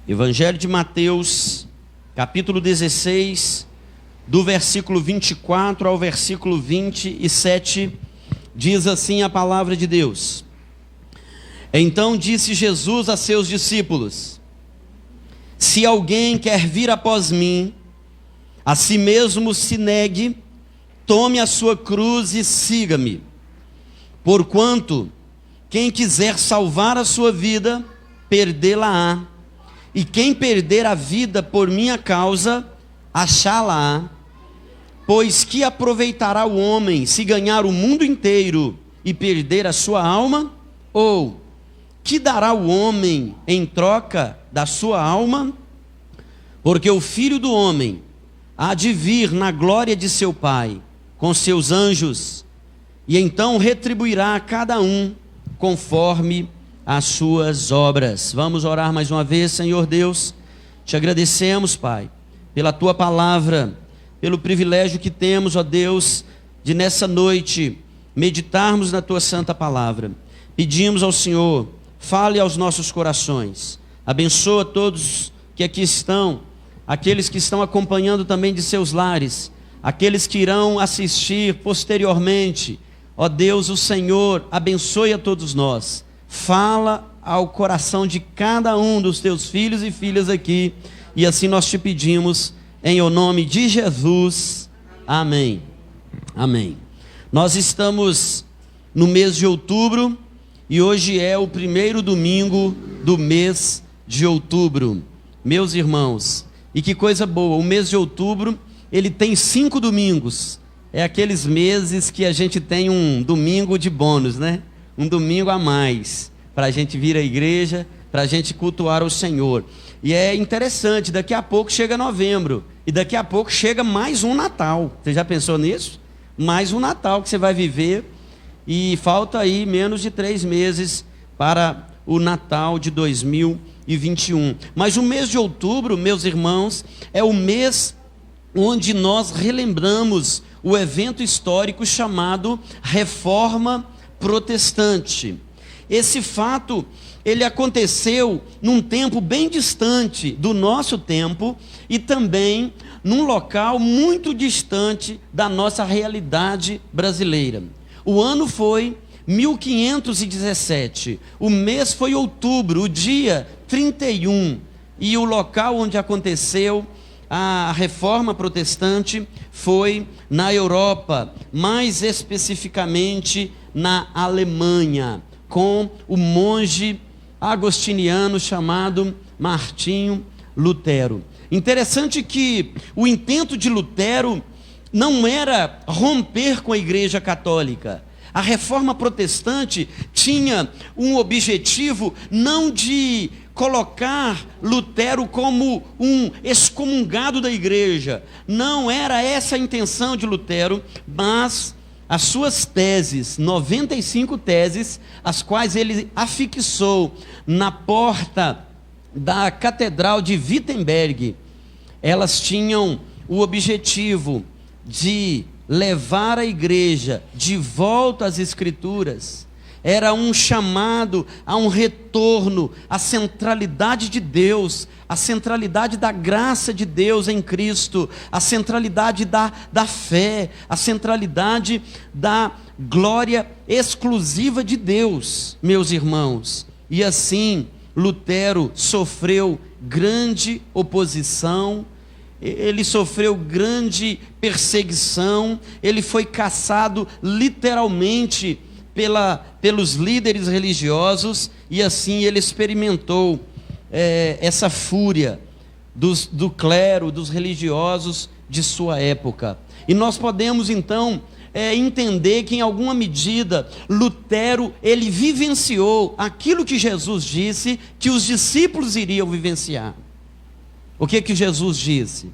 Evangelho de Mateus, capítulo 16, do versículo 24 ao versículo 27, diz assim a palavra de Deus. Então disse Jesus a seus discípulos: se alguém quer vir após mim, a si mesmo se negue, tome a sua cruz e siga-me. Porquanto, quem quiser salvar a sua vida, perdê-la-á. E quem perder a vida por minha causa, achá-la-á. Pois que aproveitará o homem se ganhar o mundo inteiro e perder a sua alma? Ou que dará o homem em troca da sua alma? Porque o Filho do Homem há de vir na glória de seu Pai, com seus anjos, e então retribuirá a cada um conforme as suas obras. Vamos orar mais uma vez. Senhor Deus, te agradecemos, Pai, pela tua palavra, pelo privilégio que temos, ó Deus, de nessa noite meditarmos na tua santa palavra. Pedimos ao Senhor, fale aos nossos corações, abençoa todos que aqui estão, aqueles que estão acompanhando também de seus lares, aqueles que irão assistir posteriormente. Ó Deus, o Senhor abençoe a todos nós. Fala ao coração de cada um dos teus filhos e filhas aqui, e assim nós te pedimos, em o nome de Jesus, amém. Amém. Nós estamos no mês de outubro, e hoje é o primeiro domingo do mês de outubro. Meus irmãos, e que coisa boa, o mês de outubro, ele tem 5 domingos, é aqueles meses que a gente tem um domingo de bônus, né? Um domingo a mais, para a gente vir à igreja, para a gente cultuar o Senhor. E é interessante, daqui a pouco chega novembro, e daqui a pouco chega mais um Natal. Você já pensou nisso? Mais um Natal que você vai viver, e falta aí menos de 3 meses para o Natal de 2021. Mas o mês de outubro, meus irmãos, é o mês onde nós relembramos o evento histórico chamado Reforma Protestante. Esse fato, ele aconteceu num tempo bem distante do nosso tempo e também num local muito distante da nossa realidade brasileira. O ano foi 1517, o mês foi outubro, o dia 31, e o local onde aconteceu a Reforma Protestante foi na Europa, mais especificamente na Alemanha, com o monge agostiniano chamado Martinho Lutero. Interessante que o intento de Lutero não era romper com a Igreja Católica. A Reforma Protestante tinha um objetivo não de colocar Lutero como um excomungado da igreja. Não era essa a intenção de Lutero, mas as suas teses, 95 teses, as quais ele afixou na porta da Catedral de Wittenberg, elas tinham o objetivo de levar a igreja de volta às Escrituras. Era um chamado a um retorno à centralidade de Deus, à centralidade da graça de Deus em Cristo, à centralidade da fé, à centralidade da glória exclusiva de Deus, meus irmãos. E assim, Lutero sofreu grande oposição, ele sofreu grande perseguição, ele foi caçado literalmente pelos líderes religiosos, e assim ele experimentou essa fúria do clero, dos religiosos de sua época. E nós podemos então entender que em alguma medida Lutero, ele vivenciou aquilo que Jesus disse que os discípulos iriam vivenciar. O que Jesus disse?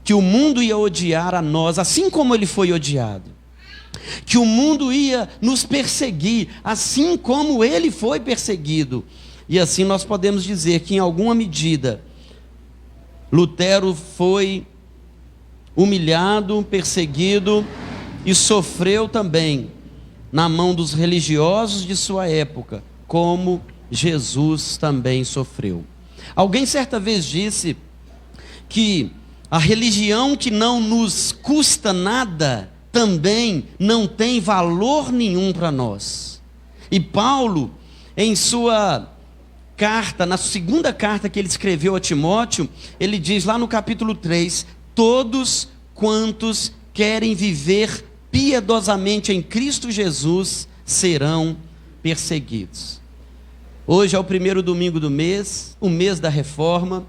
Que o mundo ia odiar a nós, assim como ele foi odiado. Que o mundo ia nos perseguir, assim como ele foi perseguido. E assim nós podemos dizer que em alguma medida Lutero foi humilhado, perseguido e sofreu também na mão dos religiosos de sua época, como Jesus também sofreu. Alguém certa vez disse que a religião que não nos custa nada também não tem valor nenhum para nós. E Paulo, em sua carta, na segunda carta que ele escreveu a Timóteo, ele diz lá no capítulo 3, todos quantos querem viver piedosamente em Cristo Jesus serão perseguidos. Hoje é o primeiro domingo do mês, o mês da reforma,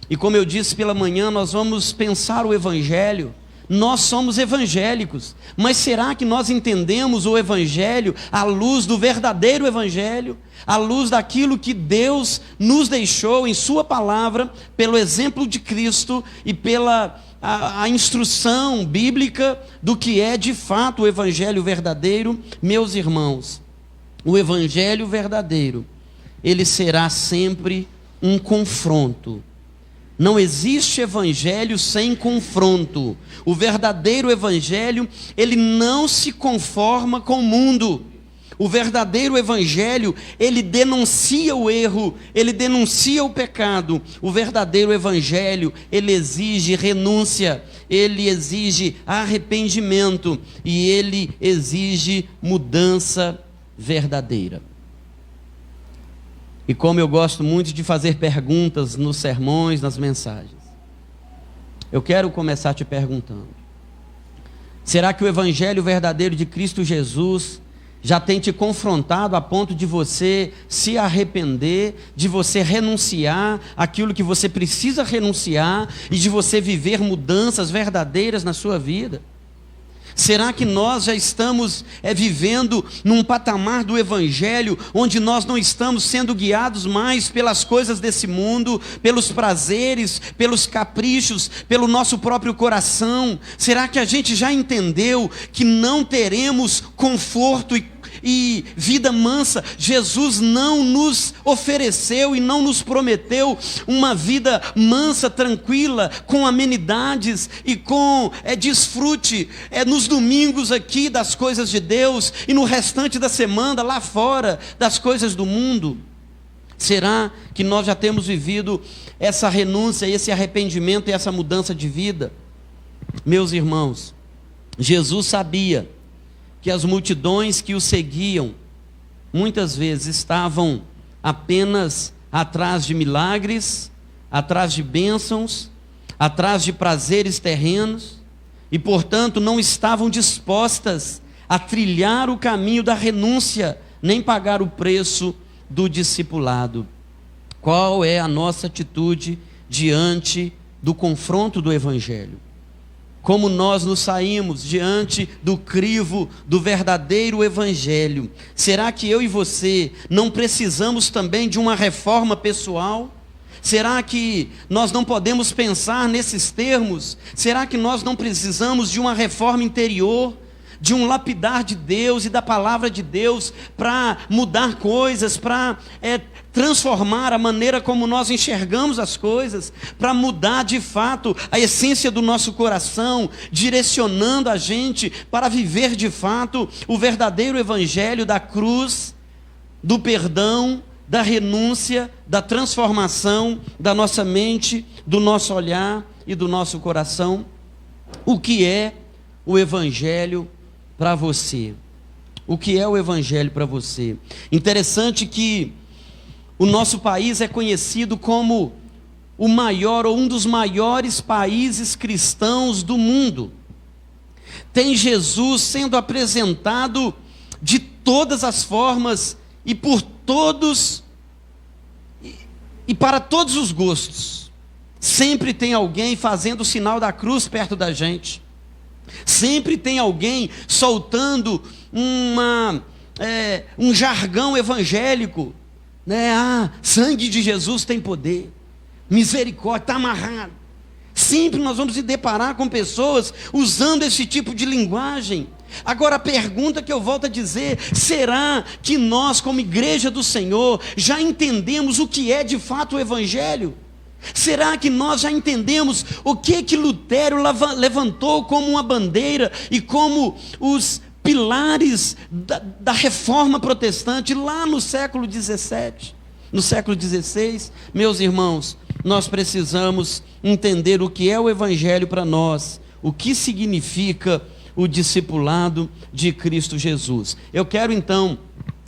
e como eu disse pela manhã, nós vamos pensar o Evangelho. Nós somos evangélicos, mas será que nós entendemos o Evangelho à luz do verdadeiro Evangelho? À luz daquilo que Deus nos deixou em sua palavra, pelo exemplo de Cristo e pela a instrução bíblica do que é de fato o Evangelho verdadeiro? Meus irmãos, o Evangelho verdadeiro, ele será sempre um confronto. Não existe evangelho sem confronto. O verdadeiro evangelho, ele não se conforma com o mundo. O verdadeiro evangelho, ele denuncia o erro, ele denuncia o pecado. O verdadeiro evangelho, ele exige renúncia, ele exige arrependimento e ele exige mudança verdadeira. E como eu gosto muito de fazer perguntas nos sermões, nas mensagens, eu quero começar te perguntando: será que o Evangelho verdadeiro de Cristo Jesus já tem te confrontado a ponto de você se arrepender, de você renunciar àquilo que você precisa renunciar e de você viver mudanças verdadeiras na sua vida? Será que nós já estamos vivendo num patamar do Evangelho onde nós não estamos sendo guiados mais pelas coisas desse mundo, pelos prazeres, pelos caprichos, pelo nosso próprio coração? Será que a gente já entendeu que não teremos conforto e vida mansa? Jesus não nos ofereceu e não nos prometeu uma vida mansa, tranquila, com amenidades e com desfrute nos domingos aqui das coisas de Deus e no restante da semana lá fora das coisas do mundo. Será que nós já temos vivido essa renúncia, esse arrependimento e essa mudança de vida? Meus irmãos, Jesus sabia que as multidões que o seguiam, muitas vezes estavam apenas atrás de milagres, atrás de bênçãos, atrás de prazeres terrenos, e portanto não estavam dispostas a trilhar o caminho da renúncia, nem pagar o preço do discipulado. Qual é a nossa atitude diante do confronto do Evangelho? Como nós nos saímos diante do crivo do verdadeiro Evangelho? Será que eu e você não precisamos também de uma reforma pessoal? Será que nós não podemos pensar nesses termos? Será que nós não precisamos de uma reforma interior? De um lapidar de Deus e da palavra de Deus para mudar coisas, para transformar a maneira como nós enxergamos as coisas, para mudar de fato a essência do nosso coração, direcionando a gente para viver de fato o verdadeiro evangelho da cruz, do perdão, da renúncia, da transformação da nossa mente, do nosso olhar e do nosso coração. O que é o evangelho para você? O que é o Evangelho para você? Interessante que o nosso país é conhecido como o maior ou um dos maiores países cristãos do mundo. Tem Jesus sendo apresentado de todas as formas e por todos e para todos os gostos. Sempre tem alguém fazendo o sinal da cruz perto da gente. Sempre tem alguém soltando um jargão evangélico, né? Sangue de Jesus tem poder, misericórdia, está amarrado. Sempre nós vamos se deparar com pessoas usando esse tipo de linguagem. Agora a pergunta que eu volto a dizer: será que nós, como igreja do Senhor, já entendemos o que é de fato o Evangelho? Será que nós já entendemos o que Lutero levantou como uma bandeira e como os pilares da reforma protestante lá no século XVII? No século XVI, meus irmãos, nós precisamos entender o que é o Evangelho para nós, o que significa o discipulado de Cristo Jesus. Eu quero então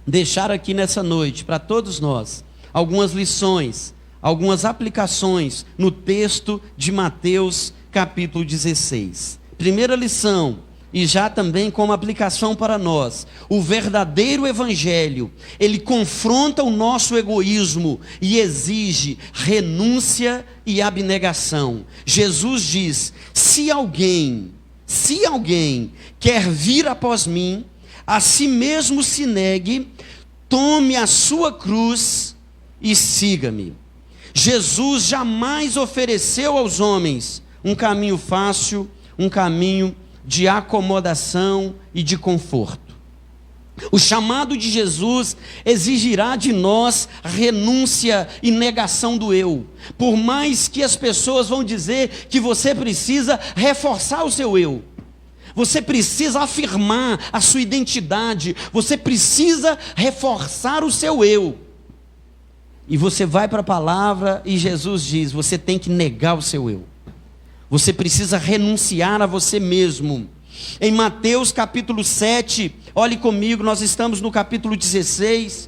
deixar aqui nessa noite para todos nós algumas lições, algumas aplicações no texto de Mateus capítulo 16. Primeira lição, e já também como aplicação para nós, o verdadeiro evangelho, ele confronta o nosso egoísmo e exige renúncia e abnegação. Jesus diz: se alguém quer vir após mim, a si mesmo se negue, tome a sua cruz e siga-me. Jesus jamais ofereceu aos homens um caminho fácil, um caminho de acomodação e de conforto. O chamado de Jesus exigirá de nós renúncia e negação do eu. Por mais que as pessoas vão dizer que você precisa reforçar o seu eu, você precisa afirmar a sua identidade, você precisa reforçar o seu eu. E você vai para a palavra e Jesus diz: você tem que negar o seu eu. Você precisa renunciar a você mesmo. Em Mateus capítulo 7, olhe comigo, nós estamos no capítulo 16.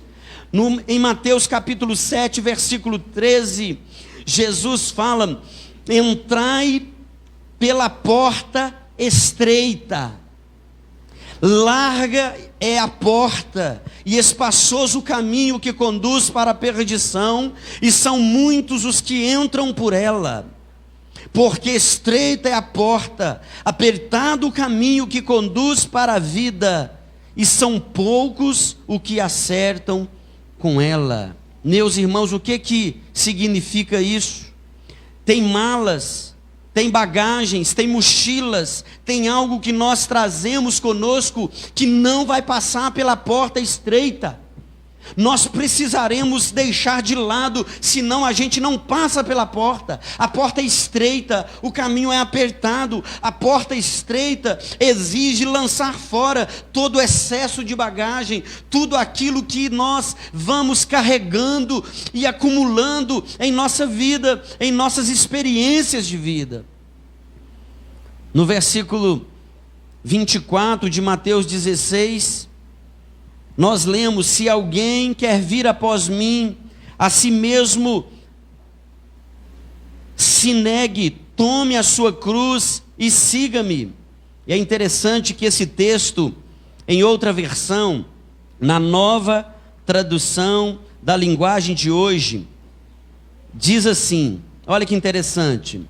Em Mateus capítulo 7, versículo 13, Jesus fala: entrai pela porta estreita, larga é a porta e espaçoso o caminho que conduz para a perdição, e são muitos os que entram por ela. Porque estreita é a porta, apertado o caminho que conduz para a vida, e são poucos os que acertam com ela. Meus irmãos, o que significa isso? Tem malas, tem bagagens, tem mochilas, tem algo que nós trazemos conosco que não vai passar pela porta estreita. Nós precisaremos deixar de lado, senão a gente não passa pela porta. A porta é estreita, o caminho é apertado. A porta estreita exige lançar fora todo o excesso de bagagem, tudo aquilo que nós vamos carregando e acumulando em nossa vida, em nossas experiências de vida. No versículo 24 de Mateus 16, nós lemos: se alguém quer vir após mim, a si mesmo se negue, tome a sua cruz e siga-me. E é interessante que esse texto, em outra versão, na nova tradução da linguagem de hoje, diz assim, olha que interessante: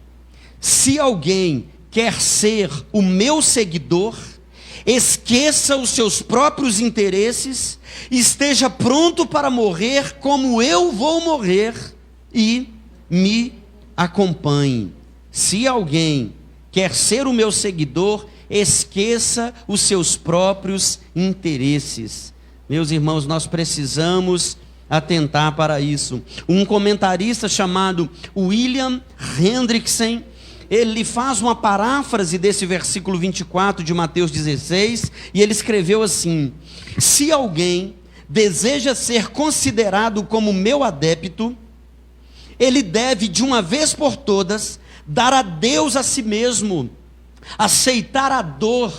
se alguém quer ser o meu seguidor, esqueça os seus próprios interesses, esteja pronto para morrer como eu vou morrer e me acompanhe. Se alguém quer ser o meu seguidor, esqueça os seus próprios interesses. Meus irmãos, nós precisamos atentar para isso. Um comentarista chamado William Hendrickson, ele faz uma paráfrase desse versículo 24 de Mateus 16, e ele escreveu assim: se alguém deseja ser considerado como meu adepto, ele deve de uma vez por todas dar adeus a si mesmo, aceitar a dor,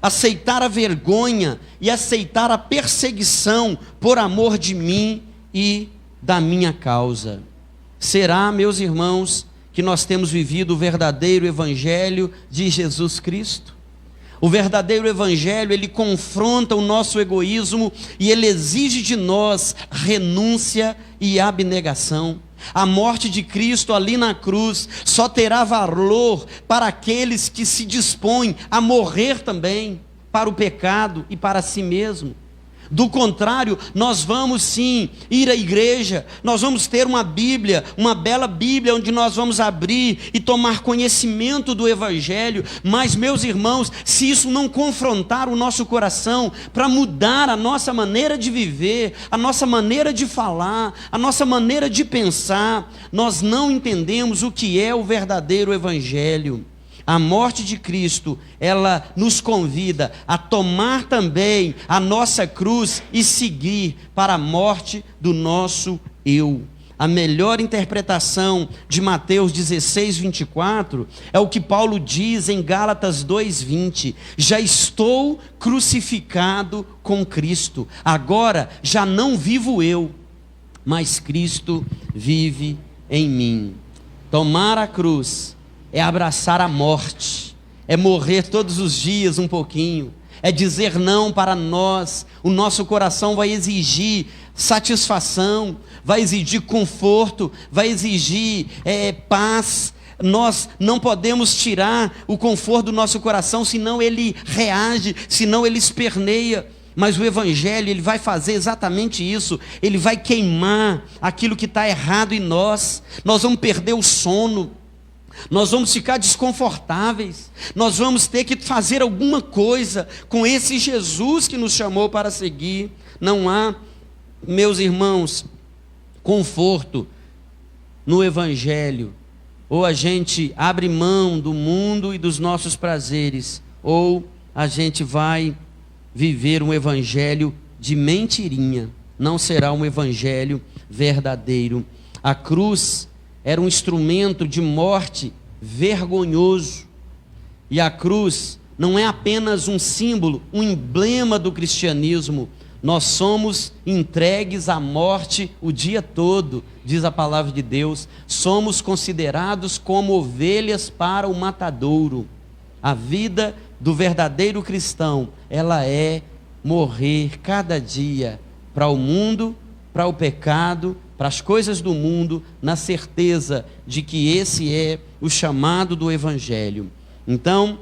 aceitar a vergonha e aceitar a perseguição por amor de mim e da minha causa. Será, meus irmãos, que nós temos vivido o verdadeiro evangelho de Jesus Cristo? O verdadeiro evangelho, ele confronta o nosso egoísmo e ele exige de nós renúncia e abnegação. A morte de Cristo ali na cruz só terá valor para aqueles que se dispõem a morrer também para o pecado e para si mesmo. Do contrário, nós vamos sim ir à igreja, nós vamos ter uma Bíblia, uma bela Bíblia, onde nós vamos abrir e tomar conhecimento do Evangelho, mas, meus irmãos, se isso não confrontar o nosso coração, para mudar a nossa maneira de viver, a nossa maneira de falar, a nossa maneira de pensar, nós não entendemos o que é o verdadeiro Evangelho. A morte de Cristo, ela nos convida a tomar também a nossa cruz e seguir para a morte do nosso eu. A melhor interpretação de Mateus 16, 24, é o que Paulo diz em Gálatas 2:20. Já estou crucificado com Cristo. Agora já não vivo eu, mas Cristo vive em mim. Tomar a cruz é abraçar a morte, é morrer todos os dias um pouquinho, é dizer não para nós. O nosso coração vai exigir satisfação, vai exigir conforto, vai exigir paz. Nós não podemos tirar o conforto do nosso coração, senão ele reage, senão ele esperneia. Mas o Evangelho, ele vai fazer exatamente isso. Ele vai queimar aquilo que está errado em nós. Nós vamos perder o sono, nós vamos ficar desconfortáveis, nós vamos ter que fazer alguma coisa com esse Jesus que nos chamou para seguir. Não há, meus irmãos, conforto no Evangelho. Ou a gente abre mão do mundo e dos nossos prazeres, ou a gente vai viver um evangelho de mentirinha. Não será um evangelho verdadeiro. A cruz era um instrumento de morte vergonhoso. E a cruz não é apenas um símbolo, um emblema do cristianismo. Nós somos entregues à morte o dia todo, diz a palavra de Deus. Somos considerados como ovelhas para o matadouro. A vida do verdadeiro cristão, ela é morrer cada dia para o mundo, para o pecado, para as coisas do mundo, na certeza de que esse é o chamado do Evangelho. Então,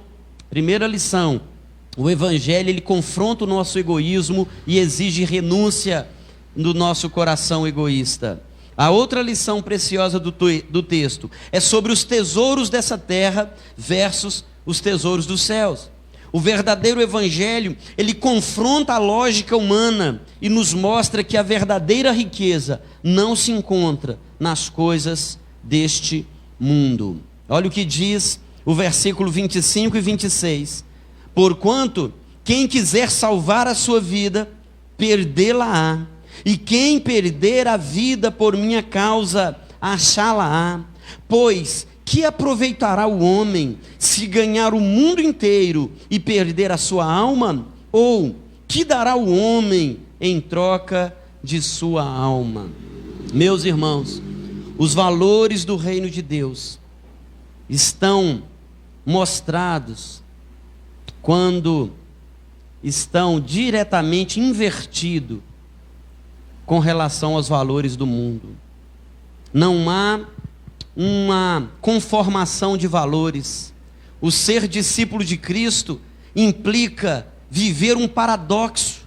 primeira lição: o Evangelho, ele confronta o nosso egoísmo e exige renúncia no nosso coração egoísta. A outra lição preciosa do texto é sobre os tesouros dessa terra versus os tesouros dos céus. O verdadeiro Evangelho, ele confronta a lógica humana e nos mostra que a verdadeira riqueza não se encontra nas coisas deste mundo. Olha o que diz o versículo 25 e 26. Porquanto, quem quiser salvar a sua vida, perdê-la-á. E quem perder a vida por minha causa, achá-la-á. Pois, que aproveitará o homem se ganhar o mundo inteiro e perder a sua alma? Ou, que dará o homem em troca de sua alma? Meus irmãos, os valores do reino de Deus estão mostrados quando estão diretamente invertidos com relação aos valores do mundo. Não há uma conformação de valores. O ser discípulo de Cristo implica viver um paradoxo,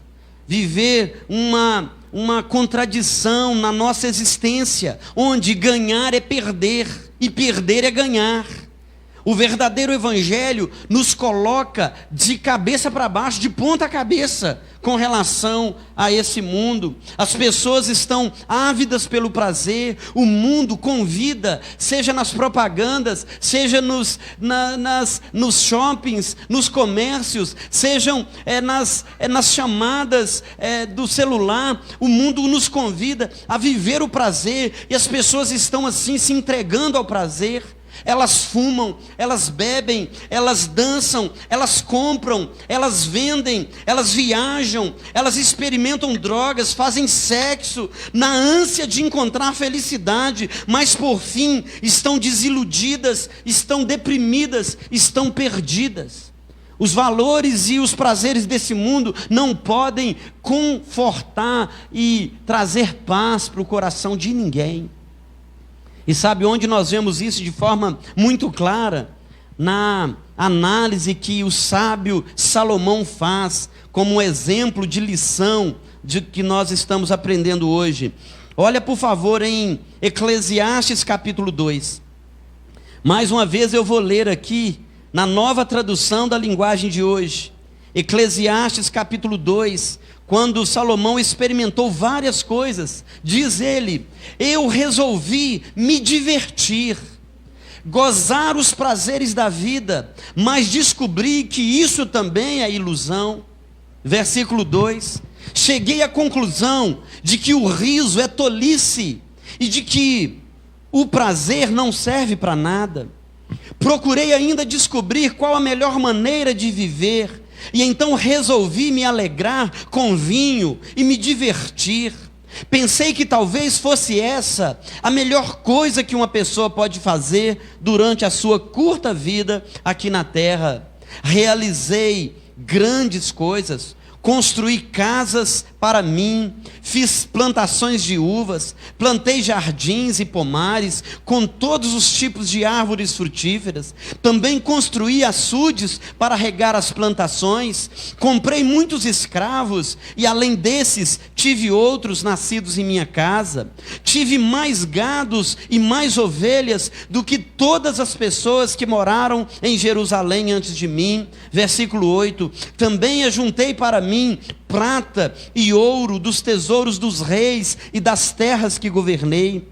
viver uma contradição na nossa existência, onde ganhar é perder e perder é ganhar. O verdadeiro Evangelho nos coloca de cabeça para baixo, de ponta cabeça, com relação a esse mundo. As pessoas estão ávidas pelo prazer. O mundo convida, seja nas propagandas, seja nos shoppings, nos comércios, sejam nas chamadas do celular. O mundo nos convida a viver o prazer, e as pessoas estão assim se entregando ao prazer. Elas fumam, elas bebem, elas dançam, elas compram, elas vendem, elas viajam, elas experimentam drogas, fazem sexo, na ânsia de encontrar felicidade, mas por fim estão desiludidas, estão deprimidas, estão perdidas. Os valores e os prazeres desse mundo não podem confortar e trazer paz para o coração de ninguém. E sabe onde nós vemos isso de forma muito clara? Na análise que o sábio Salomão faz como um exemplo de lição de que nós estamos aprendendo hoje. Olha, por favor, em Eclesiastes capítulo 2. Mais uma vez eu vou ler aqui na nova tradução da linguagem de hoje. Eclesiastes capítulo 2. Quando Salomão experimentou várias coisas, diz ele: eu resolvi me divertir, gozar os prazeres da vida, mas descobri que isso também é ilusão. Versículo 2: cheguei à conclusão de que o riso é tolice e de que o prazer não serve para nada. Procurei ainda descobrir qual a melhor maneira de viver, e então resolvi me alegrar com vinho e me divertir. Pensei que talvez fosse essa a melhor coisa que uma pessoa pode fazer durante a sua curta vida aqui na terra. Realizei grandes coisas, construí casas para mim, fiz plantações de uvas, plantei jardins e pomares com todos os tipos de árvores frutíferas, também construí açudes para regar as plantações, comprei muitos escravos e além desses tive outros nascidos em minha casa, tive mais gados e mais ovelhas do que todas as pessoas que moraram em Jerusalém antes de mim. Versículo 8, também ajuntei para mim prata e ouro dos tesouros dos reis e das terras que governei.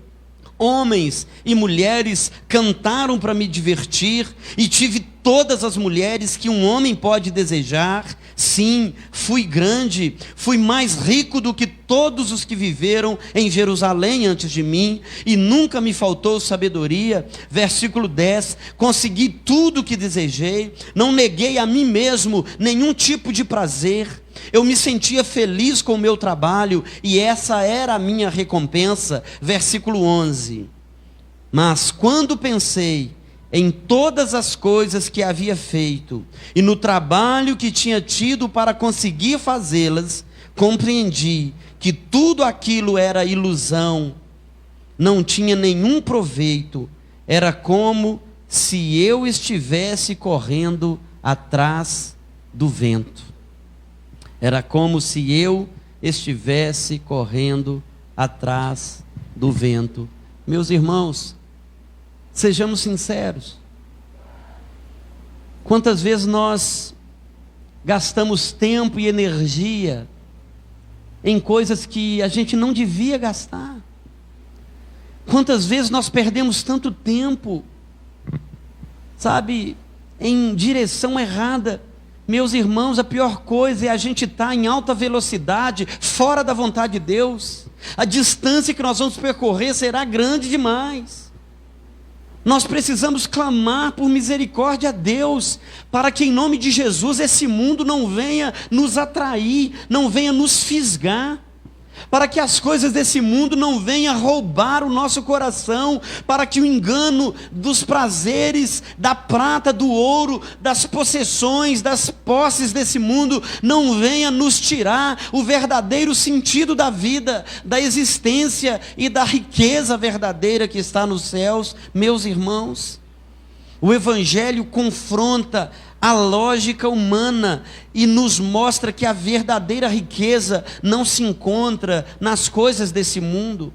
Homens e mulheres cantaram para me divertir, e tive todas as mulheres que um homem pode desejar. Sim, fui grande, fui mais rico do que todos os que viveram em Jerusalém antes de mim, e nunca me faltou sabedoria. Versículo 10, consegui tudo o que desejei, não neguei a mim mesmo nenhum tipo de prazer. Eu me sentia feliz com o meu trabalho, e essa era a minha recompensa. Versículo 11, mas quando pensei em todas as coisas que havia feito, e no trabalho que tinha tido para conseguir fazê-las, compreendi que tudo aquilo era ilusão, não tinha nenhum proveito, era como se eu estivesse correndo atrás do vento. Era como se eu estivesse correndo atrás do vento. Meus irmãos, sejamos sinceros. Quantas vezes nós gastamos tempo e energia em coisas que a gente não devia gastar? Quantas vezes nós perdemos tanto tempo, sabe, em direção errada? Meus irmãos, a pior coisa é a gente estar em alta velocidade, fora da vontade de Deus. A distância que nós vamos percorrer será grande demais. Nós precisamos clamar por misericórdia a Deus, para que em nome de Jesus esse mundo não venha nos atrair, não venha nos fisgar, para que as coisas desse mundo não venham roubar o nosso coração, para que o engano dos prazeres, da prata, do ouro, das possessões, das posses desse mundo, não venha nos tirar o verdadeiro sentido da vida, da existência e da riqueza verdadeira que está nos céus. Meus irmãos, o Evangelho confronta a lógica humana e nos mostra que a verdadeira riqueza não se encontra nas coisas desse mundo.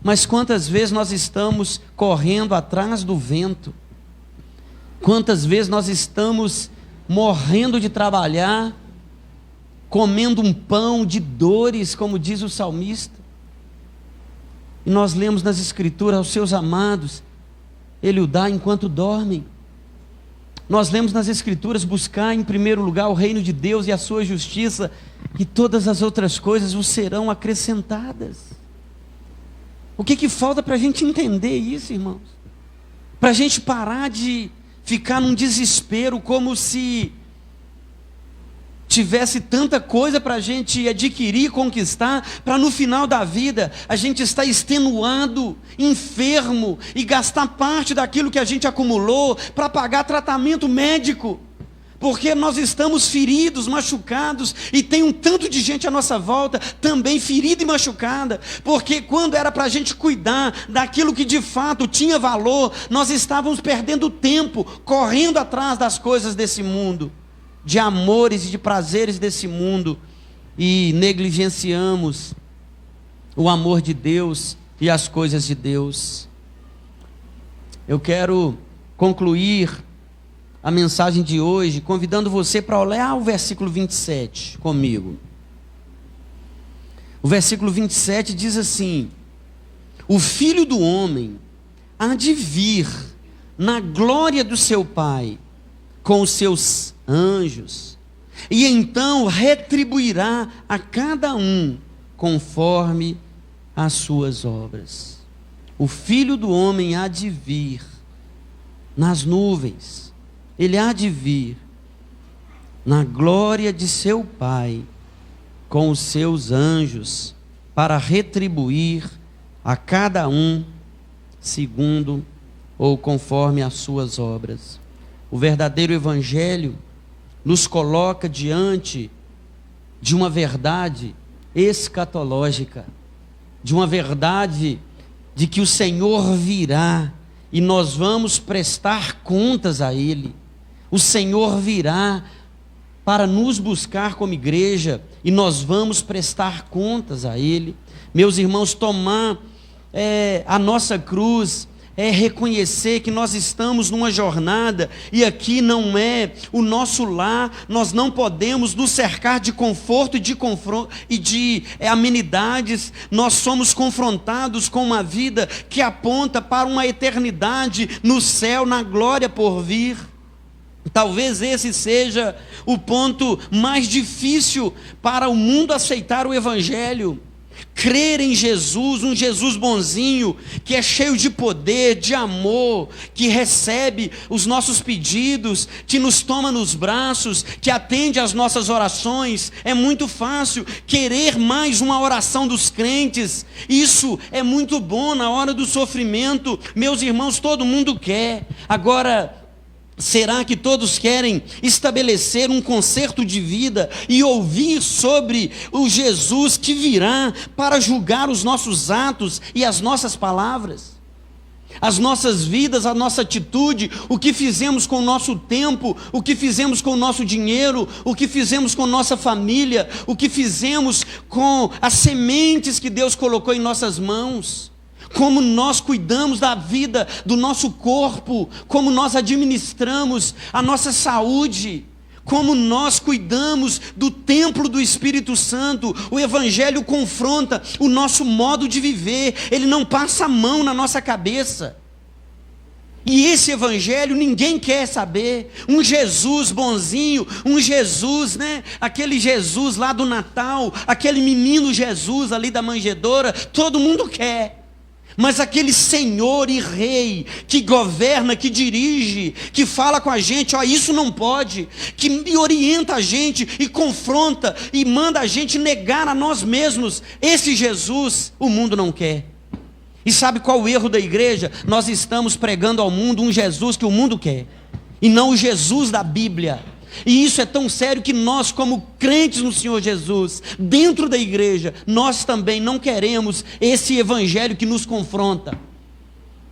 Mas quantas vezes nós estamos correndo atrás do vento? Quantas vezes nós estamos morrendo de trabalhar, comendo um pão de dores, como diz o salmista? E nós lemos nas Escrituras: aos seus amados Ele o dá enquanto dormem. Nós lemos nas Escrituras: buscar em primeiro lugar o reino de Deus e a sua justiça, e todas as outras coisas vos serão acrescentadas. O que falta para a gente entender isso, irmãos? Para a gente parar de ficar num desespero, como se tivesse tanta coisa para a gente adquirir, conquistar, para no final da vida a gente estar extenuado, enfermo, e gastar parte daquilo que a gente acumulou para pagar tratamento médico, porque nós estamos feridos, machucados, e tem um tanto de gente à nossa volta também ferida e machucada, porque quando era para a gente cuidar daquilo que de fato tinha valor, nós estávamos perdendo tempo, correndo atrás das coisas desse mundo, de amores e de prazeres desse mundo, e negligenciamos o amor de Deus e as coisas de Deus. Eu quero concluir a mensagem de hoje convidando você para olhar o versículo 27 comigo. O versículo 27 diz assim: o Filho do Homem há de vir na glória do seu Pai com os seus anjos, e então retribuirá a cada um conforme as suas obras. o Filho do Homem há de vir nas nuvens, ele há de vir na glória de seu Pai, com os seus anjos, para retribuir a cada um segundo ou conforme as suas obras. O verdadeiro evangelho nos coloca diante de uma verdade escatológica, de uma verdade de que o Senhor virá e nós vamos prestar contas a Ele. O Senhor virá para nos buscar como igreja e nós vamos prestar contas a Ele. Meus irmãos, tomar a nossa cruz é reconhecer que nós estamos numa jornada e aqui não é o nosso lar. Nós não podemos nos cercar de conforto e de amenidades. Nós somos confrontados com uma vida que aponta para uma eternidade no céu, na glória por vir. Talvez esse seja o ponto mais difícil para o mundo aceitar o evangelho. Crer em Jesus, um Jesus bonzinho, que é cheio de poder, de amor, que recebe os nossos pedidos, que nos toma nos braços, que atende às nossas orações. É muito fácil querer mais uma oração dos crentes. Isso é muito bom na hora do sofrimento. Meus irmãos, todo mundo quer. Agora, será que todos querem estabelecer um concerto de vida e ouvir sobre o Jesus que virá para julgar os nossos atos e as nossas palavras? As nossas vidas, a nossa atitude, o que fizemos com o nosso tempo, o que fizemos com o nosso dinheiro, o que fizemos com nossa família, o que fizemos com as sementes que Deus colocou em nossas mãos. Como nós cuidamos da vida do nosso corpo, como nós administramos a nossa saúde, como nós cuidamos do templo do Espírito Santo. O Evangelho confronta o nosso modo de viver, ele não passa a mão na nossa cabeça. E esse Evangelho ninguém quer saber. Um Jesus bonzinho, um Jesus, aquele Jesus lá do Natal, aquele menino Jesus ali da manjedoura, todo mundo quer. Mas aquele Senhor e Rei, que governa, que dirige, que fala com a gente, isso não pode, que orienta a gente e confronta e manda a gente negar a nós mesmos, esse Jesus o mundo não quer. E sabe qual o erro da igreja? Nós estamos pregando ao mundo um Jesus que o mundo quer, e não o Jesus da Bíblia. E isso é tão sério que nós, como crentes no Senhor Jesus, dentro da igreja, nós também não queremos esse evangelho que nos confronta,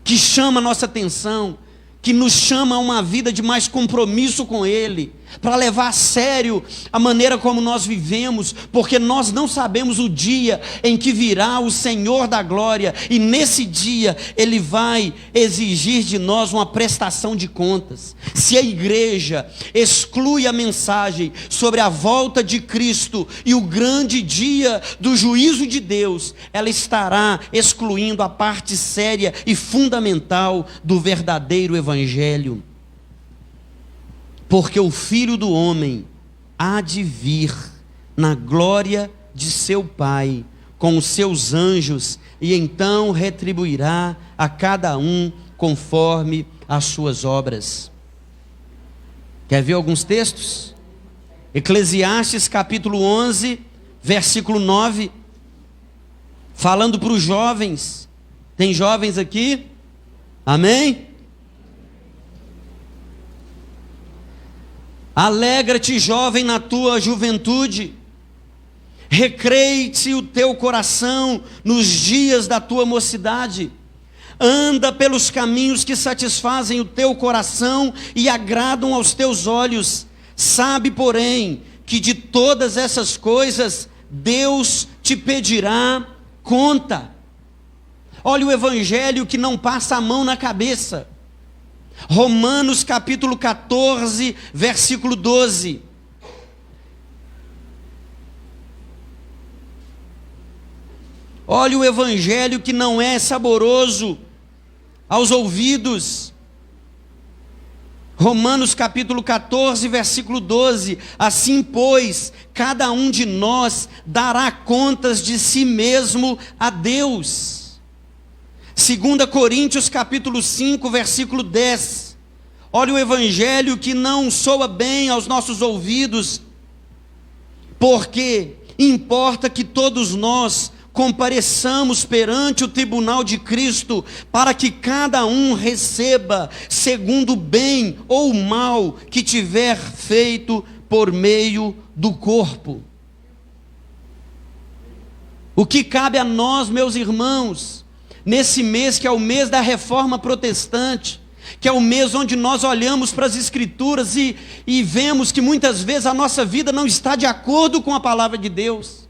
que chama a nossa atenção, que nos chama a uma vida de mais compromisso com Ele, para levar a sério a maneira como nós vivemos, porque nós não sabemos o dia em que virá o Senhor da glória, e nesse dia Ele vai exigir de nós uma prestação de contas. Se a igreja exclui a mensagem sobre a volta de Cristo e o grande dia do juízo de Deus, ela estará excluindo a parte séria e fundamental do verdadeiro evangelho. Porque o Filho do Homem há de vir na glória de seu Pai, com os seus anjos, e então retribuirá a cada um conforme as suas obras. Quer ver alguns textos? Eclesiastes capítulo 11, versículo 9, falando para os jovens. Tem jovens aqui? Amém? Alegra-te, jovem, na tua juventude, recreie-te o teu coração nos dias da tua mocidade, anda pelos caminhos que satisfazem o teu coração e agradam aos teus olhos. Sabe, porém, que de todas essas coisas Deus te pedirá conta. Olha o evangelho que não passa a mão na cabeça. Romanos capítulo 14, versículo 12. Olha o evangelho que não é saboroso aos ouvidos. Romanos capítulo 14, versículo 12. Assim, pois, cada um de nós dará contas de si mesmo a Deus. 2 Coríntios capítulo 5, versículo 10. Olha o evangelho que não soa bem aos nossos ouvidos, porque importa que todos nós compareçamos perante o tribunal de Cristo, para que cada um receba segundo o bem ou o mal que tiver feito por meio do corpo. O que cabe a nós, meus irmãos, nesse mês que é o mês da Reforma Protestante, que é o mês onde nós olhamos para as Escrituras e vemos que muitas vezes a nossa vida não está de acordo com a palavra de Deus.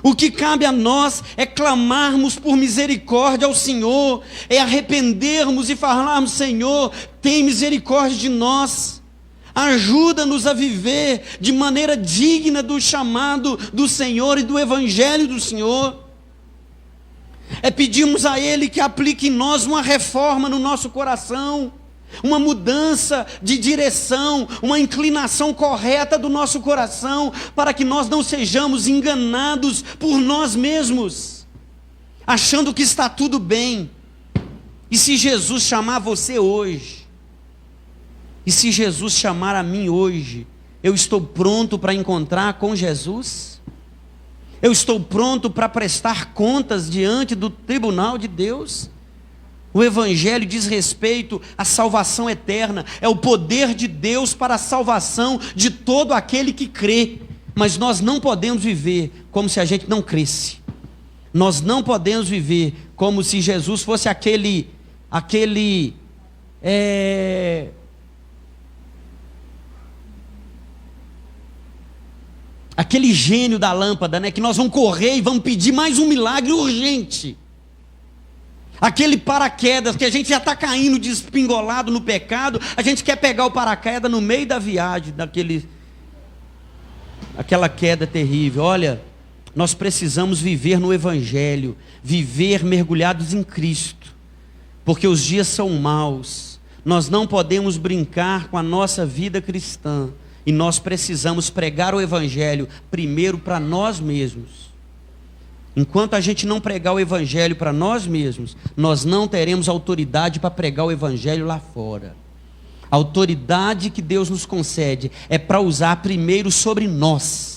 O que cabe a nós é clamarmos por misericórdia ao Senhor, é arrependermos e falarmos: Senhor, tem misericórdia de nós, ajuda-nos a viver de maneira digna do chamado do Senhor e do Evangelho do Senhor. É pedirmos a Ele que aplique em nós uma reforma no nosso coração, uma mudança de direção, uma inclinação correta do nosso coração, para que nós não sejamos enganados por nós mesmos, achando que está tudo bem. E se Jesus chamar você hoje, e se Jesus chamar a mim hoje, eu estou pronto para encontrar com Jesus? Eu estou pronto para prestar contas diante do tribunal de Deus? O Evangelho diz respeito à salvação eterna, é o poder de Deus para a salvação de todo aquele que crê. Mas nós não podemos viver como se a gente não cresce. Nós não podemos viver como se Jesus fosse aquele gênio da lâmpada, né? Que nós vamos correr e vamos pedir mais um milagre urgente. Aquele paraquedas que a gente já está caindo despingolado no pecado, a gente quer pegar o paraquedas no meio da viagem, aquela queda terrível. Olha, nós precisamos viver no Evangelho, viver mergulhados em Cristo, porque os dias são maus. Nós não podemos brincar com a nossa vida cristã, e nós precisamos pregar o Evangelho primeiro para nós mesmos. Enquanto a gente não pregar o Evangelho para nós mesmos, nós não teremos autoridade para pregar o Evangelho lá fora. A autoridade que Deus nos concede é para usar primeiro sobre nós.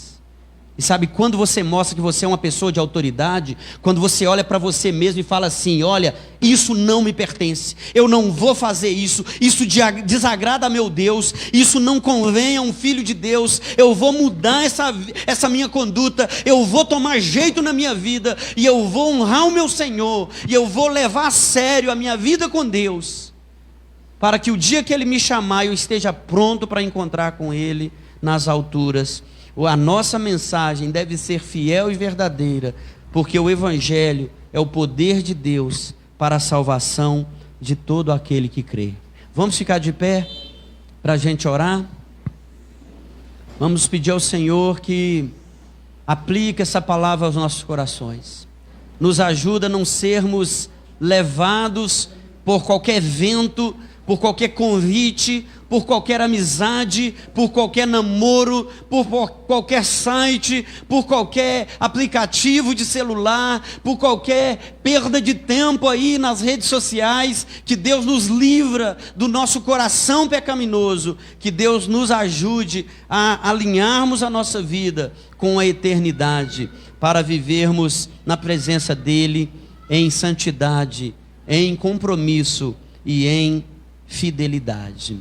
E sabe, quando você mostra que você é uma pessoa de autoridade, quando você olha para você mesmo e fala assim: olha, isso não me pertence, eu não vou fazer isso, isso desagrada a meu Deus, isso não convém a um filho de Deus, eu vou mudar essa minha conduta, eu vou tomar jeito na minha vida, e eu vou honrar o meu Senhor, e eu vou levar a sério a minha vida com Deus, para que o dia que Ele me chamar, eu esteja pronto para encontrar com Ele nas alturas. A nossa mensagem deve ser fiel e verdadeira, porque o Evangelho é o poder de Deus para a salvação de todo aquele que crê. Vamos ficar de pé para a gente orar? Vamos pedir ao Senhor que aplique essa palavra aos nossos corações. Nos ajuda a não sermos levados por qualquer vento, por qualquer convite, por qualquer amizade, por qualquer namoro, por qualquer site, por qualquer aplicativo de celular, por qualquer perda de tempo aí nas redes sociais. Que Deus nos livra do nosso coração pecaminoso, que Deus nos ajude a alinharmos a nossa vida com a eternidade, para vivermos na presença dEle em santidade, em compromisso e em fidelidade.